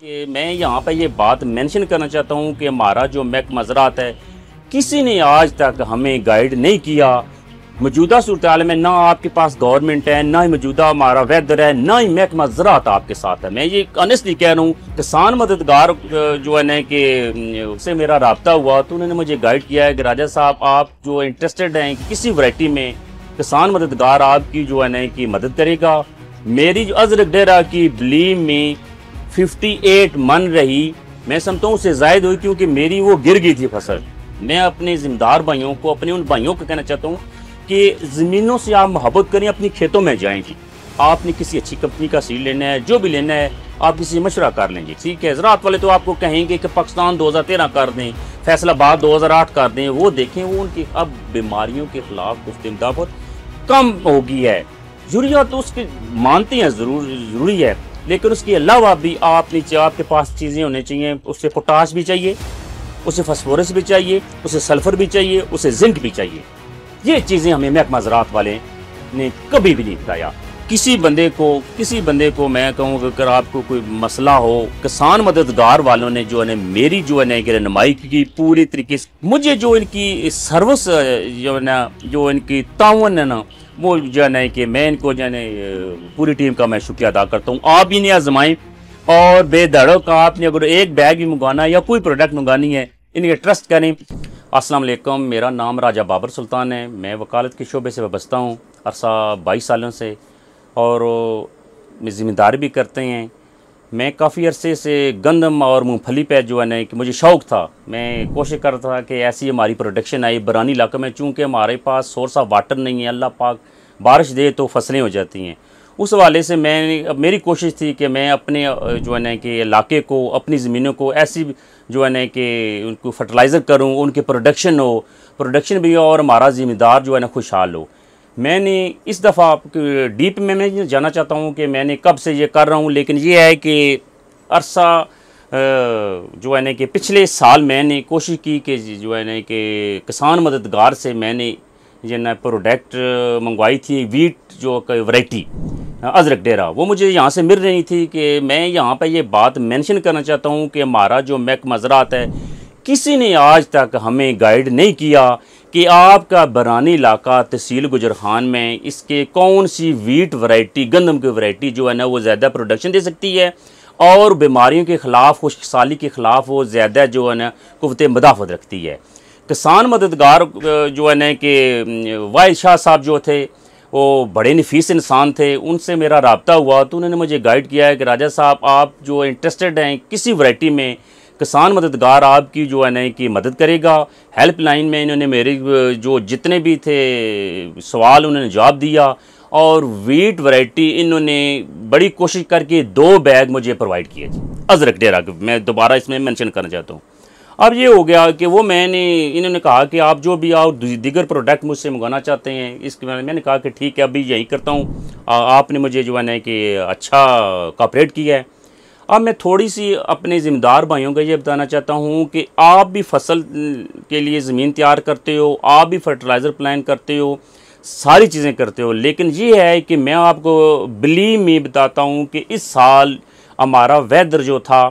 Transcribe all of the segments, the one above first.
कि मैं यहाँ पे ये बात मेंशन करना चाहता हूँ कि हमारा जो महकमा ज़राअत है, किसी ने आज तक हमें गाइड नहीं किया। मौजूदा सूरत में ना आपके पास गवर्नमेंट है, ना ही मौजूदा हमारा वेदर है, ना ही महकमा ज़राअत आपके साथ है। मैं ये ऑनेस्टली कह रहा हूँ। किसान मददगार जो है ना कि उससे मेरा रब्ता हुआ तो उन्होंने मुझे गाइड किया है कि राजा साहब आप जो इंटरेस्टेड हैं किसी वैरायटी में, किसान मददगार आपकी जो है ना कि मदद करेगा। मेरी जो अजरक डेरा की बिलीव में 58 मन रही, मैं समझता हूँ उससे ज़ायद हुई, क्योंकि मेरी वो गिर गई थी फसल। मैं अपने ज़िम्मेदार भाइयों को, अपने उन भाइयों को कहना चाहता हूँ कि ज़मीनों से आप मोहब्बत करें, अपनी खेतों में जाएंगी। आपने किसी अच्छी कंपनी का सीड लेना है, जो भी लेना है आप किसी मशवरा कर लेंगे, ठीक है। ज़राअत वाले तो आपको कहेंगे कि पाकिस्तान 2013 कर दें, फैसलाबाद 2008 कर दें, वो देखें वो उनकी अब बीमारियों के खिलाफ कुछ इमदाद कम हो गई है। यूरिया तो उसके मानते हैं ज़रूरी है, लेकिन उसके अलावा भी आपके पास चीज़ें होनी चाहिए। उससे पोटाश भी चाहिए, उसे फास्फोरस भी चाहिए, उसे सल्फर भी चाहिए, उसे जिंक भी चाहिए। ये चीज़ें हमें महकमा ज़राअत वाले ने कभी भी नहीं बताया। किसी बंदे को मैं कहूँ कि अगर आपको कोई मसला हो, किसान मददगार वालों ने जो है मेरी जो है ना रहनुमाई की पूरी तरीके से। मुझे जो इनकी सर्विस जो है ना, जो इनकी ताउन है ना, वो जो है ना कि मैं इनको जो है पूरी टीम का मैं शुक्रिया अदा करता हूँ। आप इन्हें आजमाएं और बेधड़क आपने अगर एक बैग भी मंगवाना या कोई प्रोडक्ट मंगानी है, इनके ट्रस्ट करें। अस्सलाम वालेकुम, मेरा नाम राजा बाबर सुल्तान है। मैं वकालत के शोबे से वाबस्ता हूँ अरसा 22 सालों से, और ज़िम्मेदारी भी करते हैं। मैं काफ़ी अरसे से गंदम और मूंगफली पे जो है ना कि मुझे शौक़ था, मैं कोशिश करता था कि ऐसी हमारी प्रोडक्शन आई बरानी इलाके में। चूँकि हमारे पास सोर्स ऑफ वाटर नहीं है, अल्लाह पाक बारिश दे तो फसलें हो जाती हैं। उस हवाले से मेरी कोशिश थी कि मैं अपने जो है ना कि इलाके को, अपनी ज़मीनों को ऐसी जो है ना कि उनको फर्टिलाइज़र करूँ, उनकी प्रोडक्शन भी हो और हमारा ज़िम्मेदार जो है ना खुशहाल हो। मैंने इस दफ़ा डीप में मैं जानना चाहता हूँ कि मैंने कब से ये कर रहा हूँ, लेकिन ये है कि अरसा जो है ना कि पिछले साल मैंने कोशिश की कि जो है ना कि किसान मददगार से मैंने जो ना प्रोडक्ट मंगवाई थी, वीट जो वैरायटी अजरक डेरा, वो मुझे यहाँ से मिल रही थी। कि मैं यहाँ पर ये बात मेंशन करना चाहता हूँ कि हमारा जो महकमा ज़राअत है, किसी ने आज तक हमें गाइड नहीं किया कि आपका बरानी इलाका तहसील गुजरखान में इसके कौन सी वीट वैरायटी, गंदम की वैरायटी जो है ना वो ज़्यादा प्रोडक्शन दे सकती है और बीमारियों के ख़िलाफ़, खुश्कसाली के ख़िलाफ़ वो ज़्यादा जो है ना क़ुव्वत मदाफ़त रखती है। किसान मददगार जो है ना कि वाहिद शाह साहब जो थे वो बड़े नफीस इंसान थे, उनसे मेरा रब्ता हुआ तो उन्होंने मुझे गाइड किया है कि राजा साहब आप जो इंटरेस्टेड हैं किसी वैरायटी में, किसान मददगार आपकी जो है ना कि मदद करेगा। हेल्पलाइन में इन्होंने मेरे जो जितने भी थे सवाल उन्होंने जवाब दिया, और वीट वैरायटी इन्होंने बड़ी कोशिश करके 2 बैग मुझे प्रोवाइड किए जी अजरक डेरा के। मैं दोबारा इसमें मेंशन करना चाहता हूँ। अब ये हो गया कि वो इन्होंने कहा कि आप जो भी आप दीगर प्रोडक्ट मुझसे मंगाना चाहते हैं, इसके बारे में मैंने कहा कि ठीक है अभी यही करता हूँ। आपने मुझे जो है ना कि अच्छा कोऑपरेट किया है। अब मैं थोड़ी सी अपने ज़िम्मेदार भाइयों को ये बताना चाहता हूँ कि आप भी फसल के लिए ज़मीन तैयार करते हो, आप भी फर्टिलाइज़र प्लान करते हो, सारी चीज़ें करते हो, लेकिन ये है कि मैं आपको बिलीव में बताता हूँ कि इस साल हमारा वेदर जो था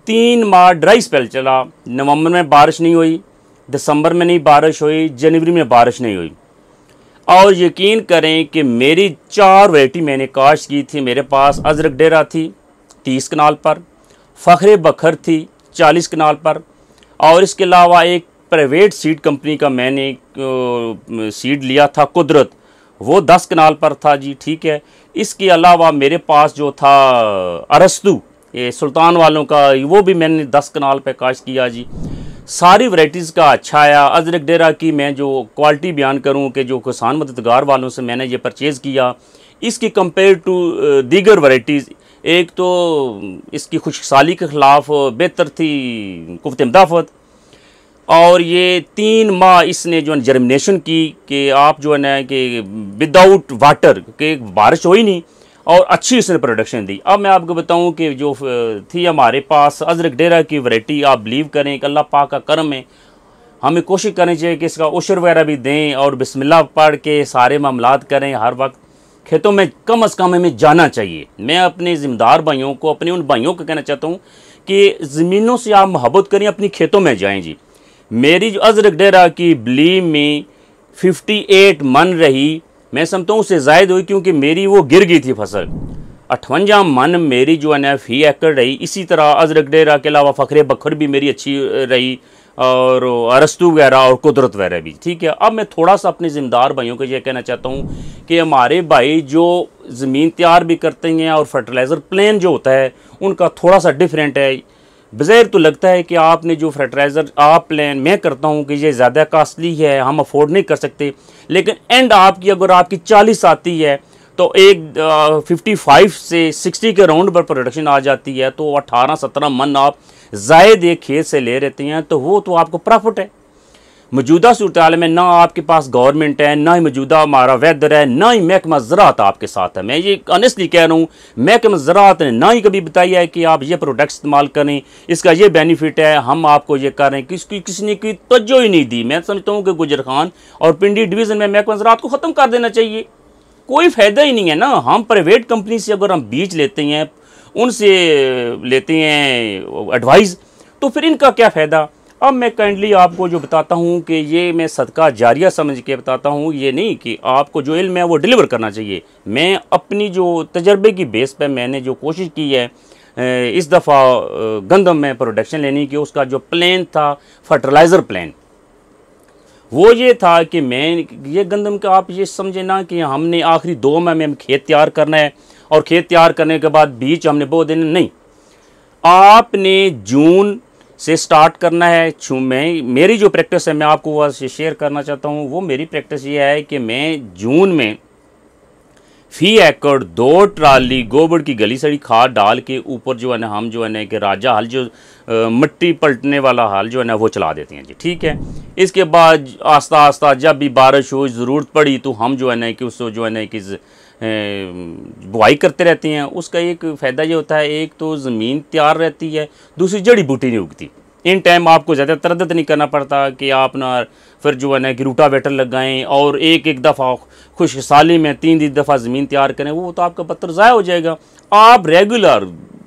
3 माह ड्राई स्पेल चला। नवंबर में बारिश नहीं हुई, दिसंबर में नहीं बारिश हुई, जनवरी में बारिश नहीं हुई। और यकीन करें कि मेरी 4 वैरायटी मैंने काश्त की थी। मेरे पास अजरक डेरा थी 30 कनाल पर, फ़ख्र बखर थी 40 कनाल पर, और इसके अलावा एक प्राइवेट सीड कंपनी का मैंने सीड लिया था कुदरत, वो 10 कनाल पर था जी, ठीक है। इसके अलावा मेरे पास जो था अरस्तु, ये सुल्तान वालों का, वो भी मैंने 10 कनाल पे काश्त किया जी। सारी वैरायटीज़ का अच्छा आया। अजरक डेरा की मैं जो क्वालिटी बयान करूं कि जो किसान मददगार वालों से मैंने ये परचेज़ किया, इसकी कंपेयर टू दीगर वैरायटीज़, एक तो इसकी खुशकसाली के ख़िलाफ़ बेहतर थी क़ुव्वत मदाफ़त, और ये 3 माह इसने जो जर्मिनेशन की कि आप जो है ना कि विदाउट वाटर के बारिश हो ही नहीं, और अच्छी इसने प्रोडक्शन दी। अब मैं आपको बताऊं कि जो थी हमारे पास अजरक डेरा की वैरायटी, आप बिलीव करें कि अल्लाह पाक का करम है, हमें कोशिश करनी चाहिए कि इसका उशर वगैरह भी दें और बिस्मिल्लाह पढ़ के सारे मामलात करें हर वक्त। खेतों में कम अज़ कम हमें जाना चाहिए। मैं अपने ज़िम्मेदार भाइयों को, अपने उन भाइयों को कहना चाहता हूँ कि ज़मीनों से आप मोहब्बत करें, अपनी खेतों में जाएं जी। मेरी जो अजरक डेरा की बलीम में 58 मन रही, मैं समझता हूँ उससे ज़ायद हुई, क्योंकि मेरी वो गिर गई थी फसल। 58 मन मेरी जो है ना फ़ी एकड़ रही। इसी तरह अजरक डेरा के अलावा फ़खरे बखर भी मेरी अच्छी रही, और अरस्तु वगैरह और कुदरत वगैरह भी। ठीक है, अब मैं थोड़ा सा अपने ज़िम्मेदार भाइयों को ये कहना चाहता हूँ कि हमारे भाई जो ज़मीन तैयार भी करते हैं और फर्टिलाइज़र प्लान जो होता है उनका थोड़ा सा डिफरेंट है। बज़ाहिर तो लगता है कि आपने जो फर्टिलाइज़र आप प्लान मैं करता हूँ कि ये ज़्यादा कास्टली है, हम अफोर्ड नहीं कर सकते, लेकिन एंड आपकी अगर आपकी 40 आती है तो एक 55 से 60 के राउंड पर प्रोडक्शन आ जाती है, तो 18-17 मन आप ज़ायद एक खेत से ले रहते हैं, तो वो तो आपको प्रॉफिट है। मौजूदा सूरत हाल में ना आपके पास गवर्नमेंट है, ना ही मौजूदा हमारा वेदर है, ना ही महकमा ज़राअत आपके साथ है। मैं ये ऑनेस्टली कह रहा हूँ, महकमा ज़राअत ने ना ही कभी बताया है कि आप ये प्रोडक्ट इस्तेमाल करें, इसका ये बेनिफिट है, हम आपको ये कर रहे हैं। किसी ने कोई तवज्जो ही नहीं दी। मैं समझता हूँ कि गुजर खान और पिंडी डिवीज़न में महकमा ज़राअत को ख़त्म कर देना चाहिए। कोई फ़ायदा ही नहीं है ना। हम प्राइवेट कंपनी से अगर हम बीज लेते हैं, उनसे लेते हैं एडवाइस, तो फिर इनका क्या फ़ायदा। अब मैं काइंडली आपको जो बताता हूँ कि ये मैं सदका जारिया समझ के बताता हूँ, ये नहीं कि आपको जो इल्म है वो डिलीवर करना चाहिए। मैं अपनी जो तजर्बे की बेस पे मैंने जो कोशिश की है इस दफ़ा गंदम में प्रोडक्शन लेने की, उसका जो प्लान था फर्टिलाइज़र प्लान, वो ये था कि मैं ये गंदम का आप ये समझे ना कि हमने आखिरी 2 माह में खेत तैयार करना है और खेत तैयार करने के बाद बीज हमने बो देना, नहीं। आपने जून से स्टार्ट करना है। मेरी जो प्रैक्टिस है मैं आपको वो शेयर करना चाहता हूँ। वो मेरी प्रैक्टिस ये है कि मैं जून में फ़ी एकड़ 2 ट्राली गोबर की गली सड़ी खाद डाल के ऊपर जो है ना हम जो है ना कि राजा हल जो मिट्टी पलटने वाला हल जो है ना वो चला देते हैं जी। ठीक है, इसके बाद आस्ता आस्ता जब भी बारिश हो, ज़रूरत पड़ी, तो हम जो है ना कि उसको जो है ना कि बुआई करते रहते हैं। उसका एक फ़ायदा ये होता है, एक तो ज़मीन तैयार रहती है, दूसरी जड़ी बूटी नहीं उगती। इन टाइम आपको ज़्यादा तरद्दुद नहीं करना पड़ता कि आप ना फिर जो है ना कि रूटावेटर लगाएं और एक दफ़ा खुशहाली में 3 दफ़ा ज़मीन तैयार करें, वो तो आपका पत्थर ज़ाया हो जाएगा। आप रेगुलर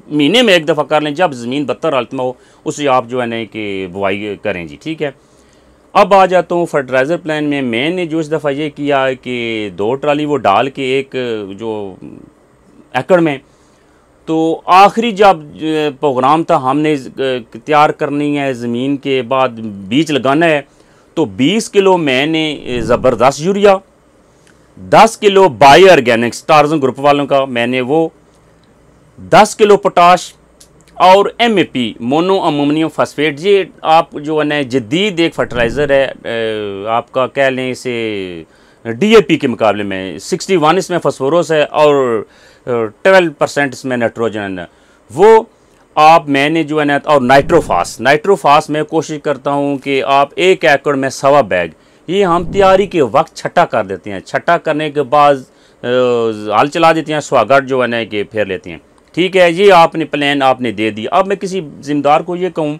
महीने में 1 दफ़ा कर लें, जब ज़मीन बदतर हालत में हो उसे आप जो है ना कि बुआई करें जी। ठीक है, अब आ जाता हूँ फर्टिलाइज़र प्लान में। मैंने जो इस दफ़ा ये किया कि 2 ट्राली वो डाल के एक जो एकड़ में, तो आखिरी जब प्रोग्राम था हमने तैयार करनी है ज़मीन के बाद बीज लगाना है, तो 20 किलो मैंने ज़बरदस्त urea, 10 kilo bio Organics torsion group वालों का मैंने वो, 10 किलो पोटाश और MAP मोनो अमोनियम फॉस्फेट। ये आप जो है ना जदीद एक फर्टिलाइज़र है, आपका कह लें इसे DAP के मुकाबले में 61 इसमें फॉस्फोरस है और 12% इसमें नाइट्रोजन है। वो आप मैंने जो है ना, और नाइट्रोफास मैं कोशिश करता हूँ कि आप 1 एकड़ में 1.25 बैग, ये हम तैयारी के वक्त छट्टा कर देते हैं। छट्टा करने के बाद हल चला देते हैं, स्वागत जो है ना कि फेर लेते हैं। ठीक है, ये आपने प्लान आपने दे दिया। अब मैं किसी ज़िम्मेदार को ये कहूँ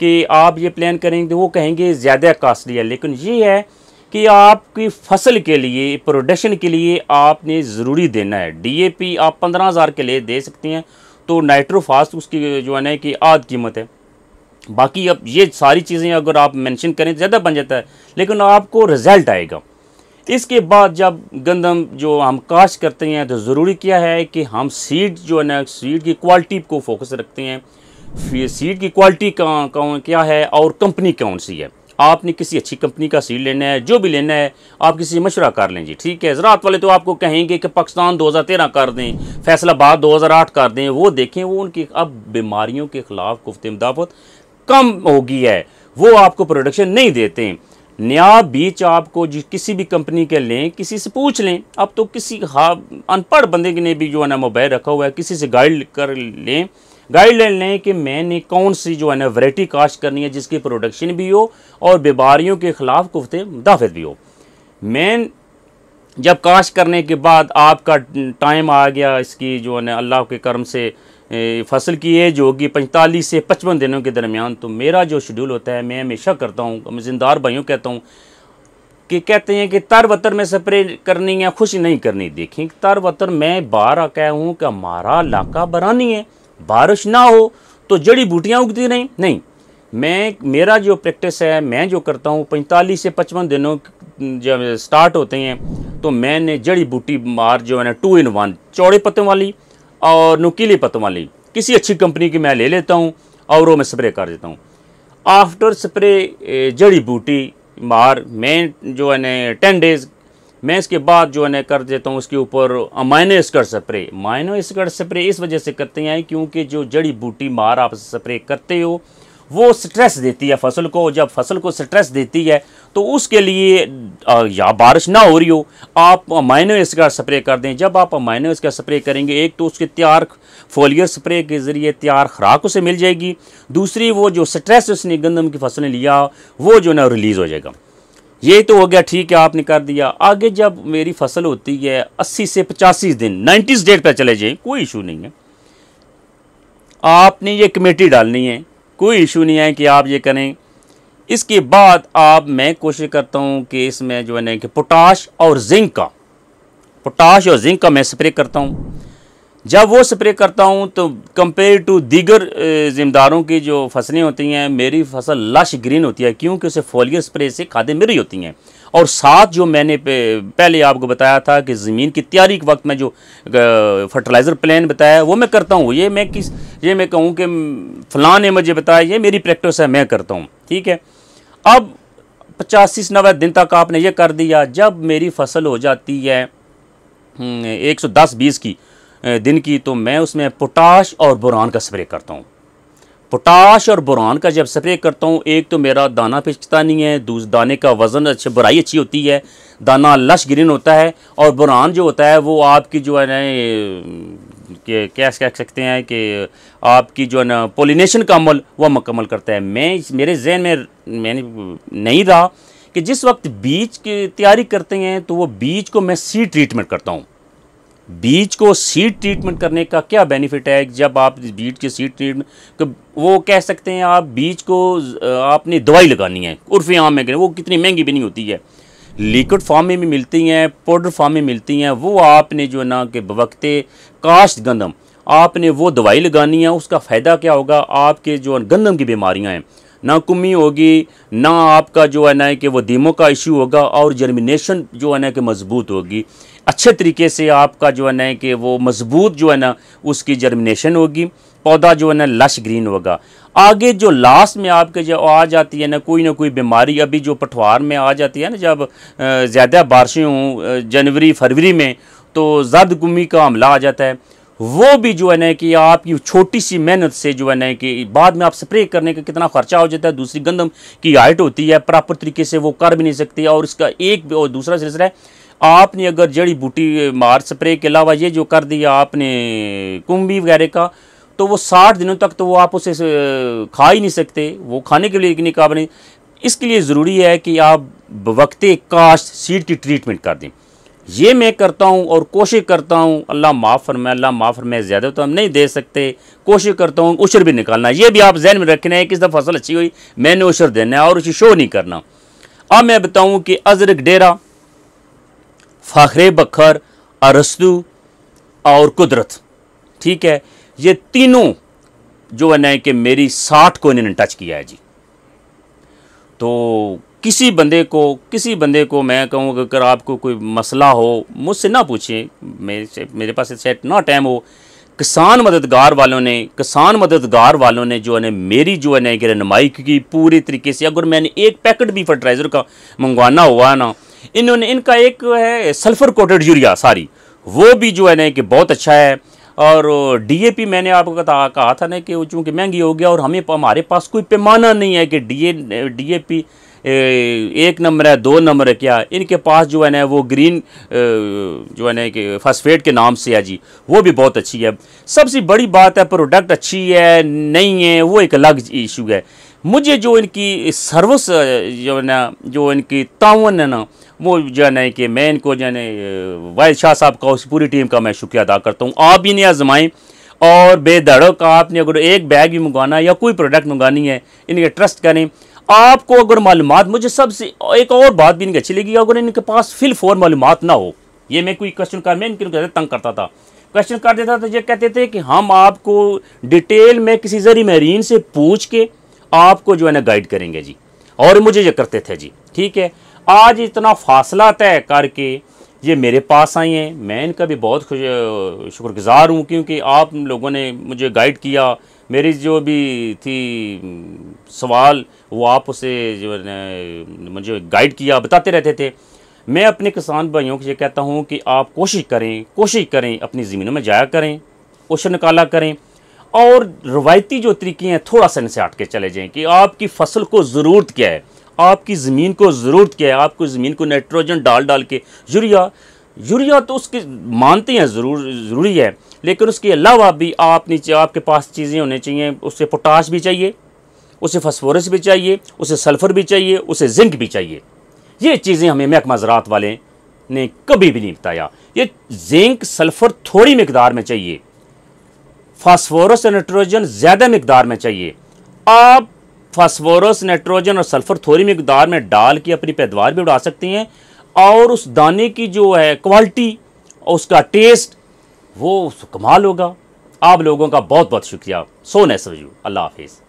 कि आप ये प्लान करेंगे, तो वो कहेंगे ज़्यादा कास्टली है, लेकिन ये है कि आपकी फसल के लिए, प्रोडक्शन के लिए आपने ज़रूरी देना है। DAP आप 15,000 के लिए दे सकते हैं, तो नाइट्रोफास उसकी जो है ना कि आध कीमत है। बाकी अब ये सारी चीज़ें अगर आप मेंशन करें तो ज़्यादा बन जाता है, लेकिन आपको रिज़ल्ट आएगा। इसके बाद जब गंदम जो हम काश्त करते हैं, तो ज़रूरी क्या है कि हम सीड जो है ना, सीड की क्वालिटी को फोकस रखते हैं। फिर सीड की क्वालिटी क्या है और कंपनी कौन सी है। आपने किसी अच्छी कंपनी का सीड लेना है, जो भी लेना है आप किसी मशवरा कर लें जी। ठीक है, ज़राअत वाले तो आपको कहेंगे कि पाकिस्तान 2013 कर दें, फैसलाबाद 2008 कर दें, वो देखें, वो उनकी अब बीमारियों के ख़िलाफ़ कुफ्ते मुदाफ़त कम हो गई है, वो आपको प्रोडक्शन नहीं देते। नया बीज आपको किसी भी कंपनी के लें, किसी से पूछ लें। अब तो किसी अनपढ़ बंदे ने भी जो है ना मोबाइल रखा हुआ है, किसी से गाइडलाइन लें कि मैंने कौन सी जो है ना वैरायटी काश्त करनी है जिसकी प्रोडक्शन भी हो और बीमारियों के ख़िलाफ़ कुफ्ते मुदाफ़त भी हो। मैं जब काश्त करने के बाद आपका टाइम आ गया, इसकी जो है ना अल्लाह के करम से फसल की एज होगी 45 से 55 दिनों के दरमियान, तो मेरा जो शेड्यूल होता है, मैं हमेशा करता हूँ, मैं ज़िम्मेदार भाइयों कहता हूँ, कि कहते हैं कि तर वतर में स्प्रे करनी है, खुशी नहीं करनी। देखें तर वतर मैं बाहर आकर हूँ कि हमारा इलाका बरानी है, बारिश ना हो तो जड़ी बूटियाँ उगती नहीं। मैं मेरा जो प्रैक्टिस है, मैं जो करता हूँ 45 से 55 दिनों जब स्टार्ट होते हैं तो मैंने जड़ी बूटी मार जो है ना 2 in 1 चौड़े पत्तों वाली और नुकीले पत्तों वाली किसी अच्छी कंपनी की मैं ले लेता हूँ और वो मैं स्प्रे कर देता हूँ। आफ्टर स्प्रे जड़ी बूटी मार मैं जो है ना 10 डेज़ मैं इसके बाद जो है ना कर देता हूँ उसके ऊपर amino acid spray. Amino acid spray इस वजह से करते हैं क्योंकि जो जड़ी बूटी मार आप स्प्रे करते हो वो स्ट्रेस देती है फसल को। जब फसल को स्ट्रेस देती है तो उसके लिए या बारिश ना हो रही हो आप अमाइनो एसिड स्प्रे कर दें। जब आप अमाइनो एसिड स्प्रे करेंगे, एक तो उसके तैयार फोलियर स्प्रे के ज़रिए तैयार खुराक उसे मिल जाएगी, दूसरी वो जो स्ट्रेस उसने गंदम की फसल ने लिया वो जो ना रिलीज़ हो जाएगा। ये तो हो गया, ठीक है, आपने कर दिया। आगे जब मेरी फसल होती है 80 से 85 दिन 90 डेज पर चले जाए, कोई इशू नहीं है, आपने ये कमेटी डालनी है, कोई इशू नहीं है कि आप ये करें। इसके बाद मैं कोशिश करता हूँ कि इसमें जो है ना कि पोटाश और जिंक का मैं स्प्रे करता हूँ। जब वो स्प्रे करता हूँ तो कंपेयर टू दीगर ज़िम्मेदारों की जो फसलें होती हैं, मेरी फसल लश ग्रीन होती है क्योंकि उसे फोलियर स्प्रे से खादें मिल रही होती हैं। और साथ जो मैंने पहले आपको बताया था कि ज़मीन की तैयारी के वक्त में जो फर्टिलाइज़र प्लान बताया वो मैं करता हूँ। ये मैं कहूँ कि फ़लाँ ने मुझे बताया, ये मेरी प्रैक्टिस है, मैं करता हूँ, ठीक है। अब 85-90 दिन तक आपने ये कर दिया। जब मेरी फसल हो जाती है 110-20 की दिन की तो मैं उसमें पोटाश और बोरान का स्प्रे करता हूँ। पोटाश और बोरान का जब स्प्रे करता हूँ, एक तो मेरा दाना पिचकता नहीं है, दूसरे दाने का वज़न भराई अच्छी होती है, दाना लश ग्रीन होता है, और बोरान जो होता है वो आपकी जो है ना कि क्या कह सकते हैं कि आपकी जो है ना पोलिनेशन का अमल वो मुकम्मल करता है। मेरे जहन में मैंने नहीं रहा कि जिस वक्त बीज की तैयारी करते हैं तो वो बीज को मैं सीड ट्रीटमेंट करता हूँ। बीज को सीड ट्रीटमेंट करने का क्या बेनिफिट है? जब आप बीज के सीड ट्रीटमेंट वो कह सकते हैं आप बीज को आपने दवाई लगानी है, उर्फ़ी आम में वो कितनी महंगी भी नहीं होती है, लिक्विड फॉर्म में भी मिलती हैं, पाउडर फॉर्म में मिलती हैं। वो आपने जो है ना कि बवक्ते काश्त गंदम आपने वो दवाई लगानी है। उसका फ़ायदा क्या होगा? आपके जो गंदम की बीमारियां हैं ना कुमी होगी, ना आपका जो है ना कि वो दीमों का इशू होगा, और जर्मिनेशन जो है ना कि मजबूत होगी। अच्छे तरीके से आपका जो है ना कि वो मजबूत जो है ना उसकी जर्मिनेशन होगी, पौधा जो है ना लश ग्रीन होगा। आगे जो लास्ट में आपके जो आ जाती है ना कोई बीमारी, अभी जो पठवार में आ जाती है ना जब ज़्यादा बारिशें हों जनवरी फरवरी में, तो ज़र्द गुमी का हमला आ जाता है। वो भी जो है ना कि आपकी छोटी सी मेहनत से जो है ना कि बाद में आप स्प्रे करने का कितना खर्चा हो जाता है। दूसरी गंदम की हाइट होती है, प्रॉपर तरीके से वो कर भी नहीं सकती। और इसका एक और दूसरा सिलसिला है, आपने अगर जड़ी बूटी मार स्प्रे के अलावा ये जो कर दिया आपने कुंभी वगैरह का, तो वो 60 दिनों तक तो वो आप उसे खा ही नहीं सकते, वो खाने के लिए नहीं काबिल नहीं। इसके लिए ज़रूरी है कि आप वक्ते काश्त सीड की ट्रीटमेंट कर दें। ये मैं करता हूँ और कोशिश करता हूँ, अल्लाह माफ़ फरमाए, ज़्यादा तो हम नहीं दे सकते, कोशिश करता हूँ उशर भी निकालना। ये भी आप जहन में रखना है कि इस दफ़ा फसल अच्छी हुई मैंने उशर देना है और उसे शो नहीं करना। अब मैं बताऊँ कि अजरक डेरा, फ़ाखरे बखर, अरस्तू और कुदरत, ठीक है, ये तीनों जो है ना कि मेरी 60 को इन्होंने टच किया है जी। तो किसी बंदे को मैं कहूँ अगर आपको कोई मसला हो मुझसे ना पूछिए, मेरे पास सेट ना टाइम हो। किसान मददगार वालों ने जो है मेरी जो है ना कि रहनुमाई की पूरी तरीके से। अगर मैंने एक पैकेट भी फर्टिलाइज़र का मंगवाना हुआ ना, इनका एक है सल्फ़र कोटेड यूरिया सारी, वो भी जो है ना कि बहुत अच्छा है। और डीएपी मैंने आपको कहा था ना कि चूँकि महंगी हो गया और हमारे पास कोई पैमाना नहीं है कि डीएपी 1 नंबर है 2 नंबर है क्या, इनके पास जो है ना वो ग्रीन जो है ना कि फास्फेट के नाम से है जी, वो भी बहुत अच्छी है। सबसे बड़ी बात है प्रोडक्ट अच्छी है नहीं है वो एक अलग इशू है। मुझे जो इनकी सर्विस जो है ना, जो इनकी तावन है ना, वो जो है ना कि मैं इनको जो है ना वाहिद शाह साहब का उस पूरी टीम का मैं शुक्रिया अदा करता हूँ। आप भी नहीं आजमाएं और बेधड़क आपने अगर एक बैग भी मंगवाना या कोई प्रोडक्ट मंगानी है, इनके ट्रस्ट करें। आपको अगर मालूमात, मुझे सबसे एक और बात भी नहीं अच्छी लगी, अगर इनके पास फिल फॉर मालूमात ना हो, ये मैं कोई क्वेश्चन कर, मैं इनके तंग करता था, क्वेश्चन कर देता था, ये कहते थे कि हम आपको डिटेल में किसी जरिए मेरीन से पूछ के आपको जो है ना गाइड करेंगे जी, और मुझे ये करते थे जी। ठीक है, आज इतना फासला तय करके ये मेरे पास आई हैं, मैं इनका भी बहुत शुक्रगुजार हूँ, क्योंकि आप लोगों ने मुझे गाइड किया, मेरी जो भी थी सवाल वो आप उसे जो है मुझे गाइड किया, बताते रहते थे। मैं अपने किसान भाइयों को ये कहता हूँ कि आप कोशिश करें अपनी ज़मीनों में जाया करें, ओशन निकाला करें, और रवायती जो तरीके हैं थोड़ा सा इनसे हट के चले जाएं कि आपकी फसल को ज़रूरत क्या है, आपकी ज़मीन को ज़रूरत क्या है। आपको ज़मीन को नाइट्रोजन डाल के यूरिया तो उसके मानते हैं ज़रूरी है, लेकिन उसके अलावा भी आप नीचे आपके पास चीज़ें होनी चाहिए, उससे पोटाश भी चाहिए, उसे फास्फोरस भी चाहिए, उसे सल्फ़र भी चाहिए, उसे जिंक भी चाहिए। ये चीज़ें हमें महकमा ज़राअत वाले ने कभी भी नहीं बताया। ये जिंक सल्फ़र थोड़ी मकदार में चाहिए, फास्फोरस और नाइट्रोजन ज़्यादा मकदार में चाहिए। आप फास्फोरस, नाइट्रोजन और सल्फ़र थोड़ी मकदार में डाल के अपनी पैदावार भी बढ़ा सकती हैं, और उस दाने की जो है क्वालिटी, उसका टेस्ट, वो कमाल होगा। आप लोगों का बहुत बहुत शुक्रिया। So nice of you. अल्लाह हाफिज़।